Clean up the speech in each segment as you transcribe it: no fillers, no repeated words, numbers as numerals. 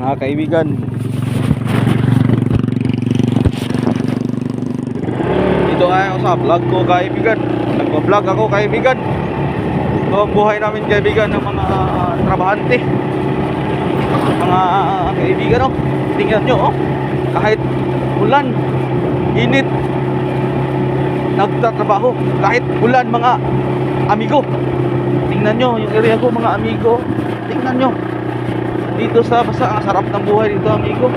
mga kaibigan. Dito nga ako sa vlog ko, kaibigan. Nagpa-vlog ako, kaibigan. Ito ang buhay namin, kaibigan, ng mga trabahante, mga kaibigan. Oh, tingnan nyo, oh, kahit ulan, init, nagtatrabaho kahit ulan, mga amigo. Tingnan nyo yung area ko, mga amigo. Tingnan nyo dito sa basta, ang sarap ng buhay dito, amigo.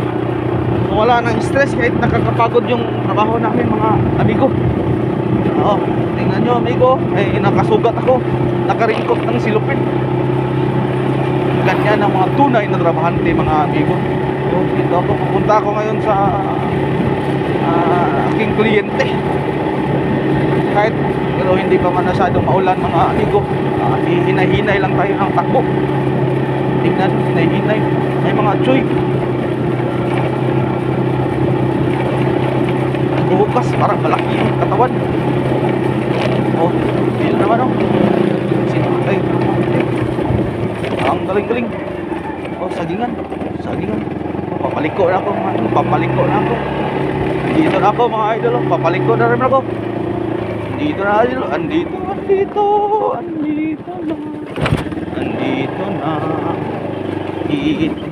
Wala nang stress kahit nakakapagod yung trabaho namin, mga amigo. Oo, tingnan nyo, amigo. Nakasugat ako, nakaringkot ng silupin. Ganyan ang mga tunay na trabahante, mga amigo. So, dito ako, pupunta ako ngayon sa aking kliyente. Kahit pero hindi pa man masyadong maulan, mga amigo. Hinay-hinay lang tayo ng takbo. Tingnan, hinay-hinay. May mga choy. Bukas, parang malaki yung katawan. Oh, yun naman, oh. Ay, ang galing-galing. Oh, sagingan. Sagingan. Papaliko na ako, mga idol. Papaliko na ako. Dito na ako, mga idol. Papaliko na rin ako. Dito na, idol. Andito na. Andito na. Dito.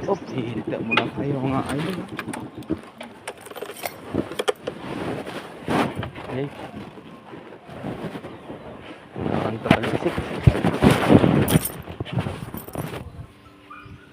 Oh, hihita muna tayo, mga idol. Okay.